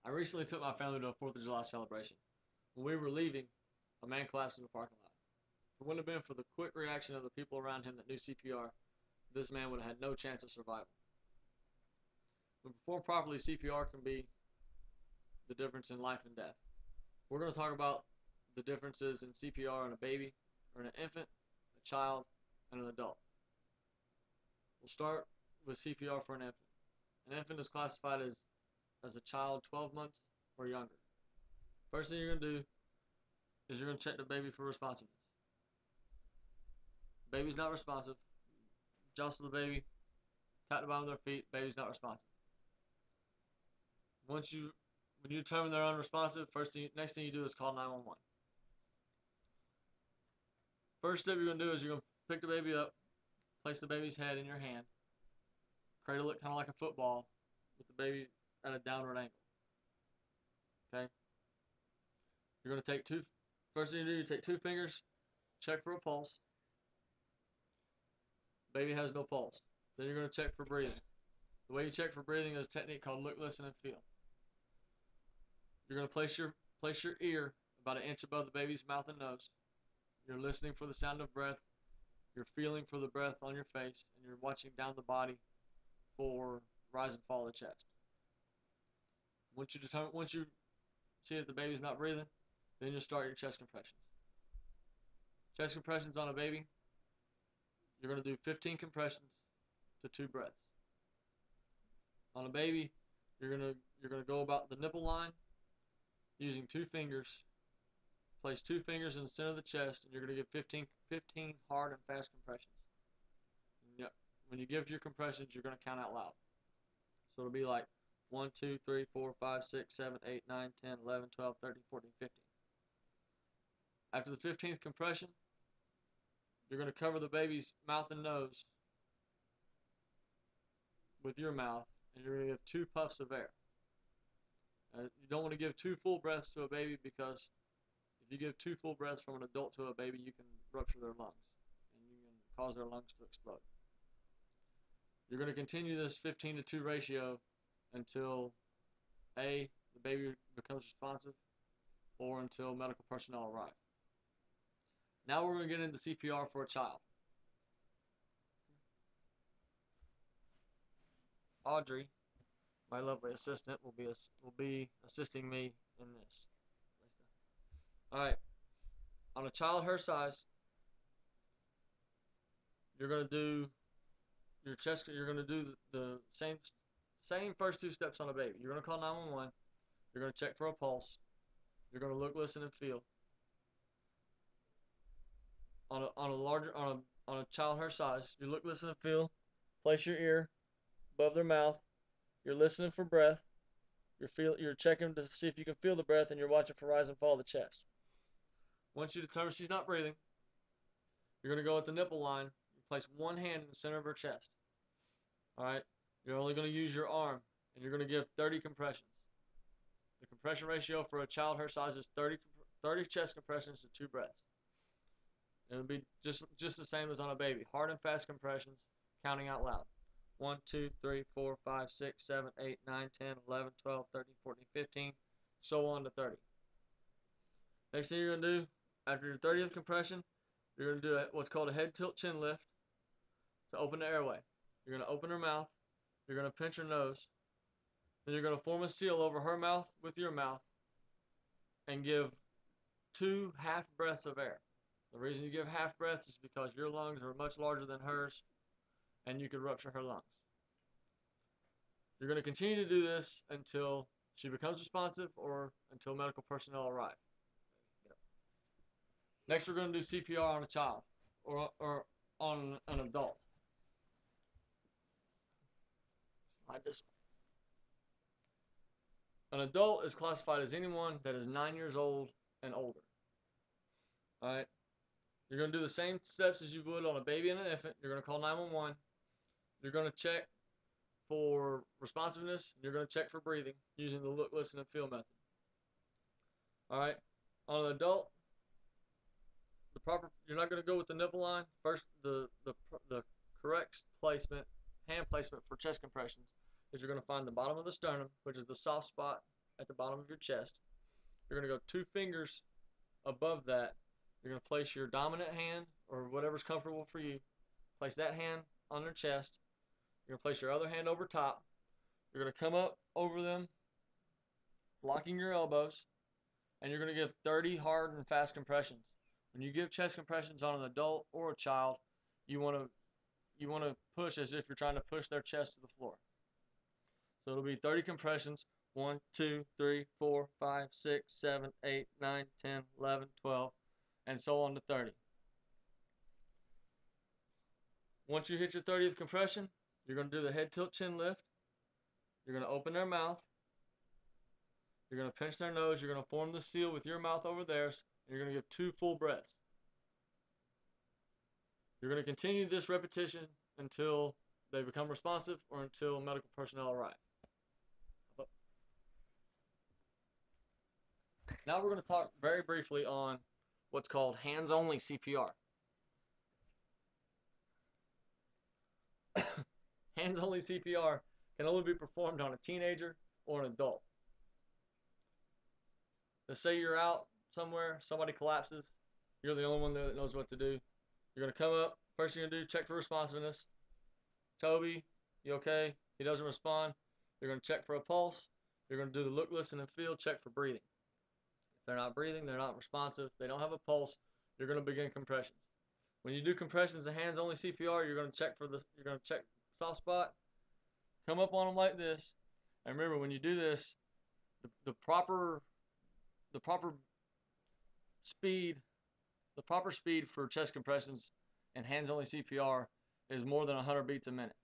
I recently took my family to a 4th of July celebration. When we were leaving, a man collapsed in the parking lot. If it wouldn't have been for the quick reaction of the people around him that knew CPR, this man would have had no chance of survival. When performed properly, CPR can be the difference in life and death. We're going to talk about the differences in CPR in a baby, or in an infant, a child, and an adult. We'll start with CPR for an infant. An infant is classified as a child 12 months or younger. First thing you're going to do is you're going to check the baby for responsiveness. The baby's not responsive. Jostle the baby, tap the bottom of their feet, baby's not responsive. Once you when you determine they're unresponsive, next thing you do is call 911. First step you're going to do is you're going to pick the baby up, place the baby's head in your hand, cradle it kind of like a football with the baby at a downward angle. Okay? You're going to take first thing you do, you take 2 fingers, check for a pulse. Baby has no pulse. Then you're going to check for breathing. The way you check for breathing is a technique called look, listen, and feel. You're going to place your ear about an inch above the baby's mouth and nose. You're listening for the sound of breath. You're feeling for the breath on your face, and you're watching down the body for rise and fall of the chest. Once you see that the baby's not breathing, then you'll start your chest compressions. Chest compressions on a baby, you're going to do 15 compressions to 2 breaths. On a baby, you're going to go about the nipple line using 2 fingers. Place 2 fingers in the center of the chest, and you're going to give 15 hard and fast compressions. When you give your compressions, you're going to count out loud. So it'll be like 1, 2, 3, 4, 5, 6, 7, 8, 9, 10, 11, 12, 13, 14, 15. After the 15th compression, you're going to cover the baby's mouth and nose with your mouth, and you're going to give 2 puffs of air. You don't want to give 2 full breaths to a baby, because if you give 2 full breaths from an adult to a baby, you can rupture their lungs, and you can cause their lungs to explode. You're going to continue this 15 to 2 ratio until A, the baby becomes responsive, or until medical personnel arrive. Now we're going to get into CPR for a child. Audrey, my lovely assistant, will be assisting me in this. All right. On a child her size, you're going to do your chest. You're going to do the same first 2 steps on a baby. You're going to call 911. You're going to check for a pulse. You're going to look, listen, and feel. On a child her size, you look, listen, and feel. Place your ear above their mouth. You're listening for breath. You're checking to see if you can feel the breath, and you're watching for rise and fall of the chest. Once you determine she's not breathing, you're going to go at the nipple line. You place one hand in the center of her chest. All right. You're only going to use your arm, and you're going to give 30 compressions. The compression ratio for a child her size is 30 chest compressions to 2 breaths. It'll be just the same as on a baby. Hard and fast compressions, counting out loud. 1, 2, 3, 4, 5, 6, 7, 8, 9, 10, 11, 12, 13, 14, 15, so on to 30. Next thing you're going to do, after your 30th compression, you're going to do what's called a head tilt chin lift to open the airway. You're going to open her mouth. You're going to pinch her nose. Then you're going to form a seal over her mouth with your mouth and give 2 half breaths of air. The reason you give half breaths is because your lungs are much larger than hers, and you could rupture her lungs. You're going to continue to do this until she becomes responsive or until medical personnel arrive. Next, we're going to do CPR on a child or on an adult. Slide this one. An adult is classified as anyone that is 9 years old and older. All right. You're going to do the same steps as you would on a baby and an infant. You're going to call 911. You're going to check for responsiveness. You're going to check for breathing using the look, listen, and feel method. All right. On an adult, you're not going to go with the nipple line. First, the correct hand placement for chest compressions is you're going to find the bottom of the sternum, which is the soft spot at the bottom of your chest. You're going to go 2 fingers above that. You're going to place your dominant hand, or whatever's comfortable for you. Place that hand on their chest. You're going to place your other hand over top. You're going to come up over them, locking your elbows, and you're going to give 30 hard and fast compressions. When you give chest compressions on an adult or a child, you want to push as if you're trying to push their chest to the floor. So it'll be 30 compressions. 1, 2, 3, 4, 5, 6, 7, 8, 9, 10, 11, 12, and so on to 30. Once you hit your 30th compression, you're going to do the head tilt chin lift. You're going to open their mouth. You're going to pinch their nose. You're going to form the seal with your mouth over theirs. And you're going to give 2 full breaths. You're going to continue this repetition until they become responsive or until medical personnel arrive. Now we're going to talk very briefly on what's called hands-only CPR. Hands-only CPR can only be performed on a teenager or an adult. Let's say you're out somewhere, somebody collapses, you're the only one there that knows what to do. You're going to come up, first thing you're going to do, check for responsiveness. Toby, you okay? He doesn't respond. You're going to check for a pulse. You're going to do the look, listen, and feel, check for breathing. If they're not breathing, they're not responsive, they don't have a pulse, you're going to begin compressions. When you do compressions and hands-only CPR, you're going to check soft spot, come up on them like this, and remember when you do this, the proper speed for chest compressions and hands-only CPR is more than 100 beats a minute.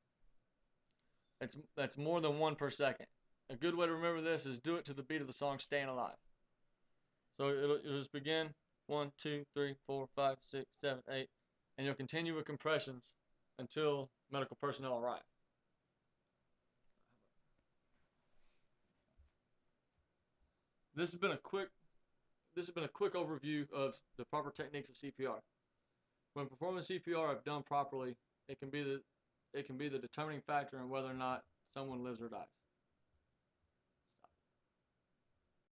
That's more than 1 per second. A good way to remember this is do it to the beat of the song "Staying Alive." So it'll just begin 1, 2, 3, 4, 5, 6, 7, 8, and you'll continue with compressions until medical personnel arrive. This has been a quick overview of the proper techniques of CPR. When performing CPR if done properly, it can be the determining factor in whether or not someone lives or dies.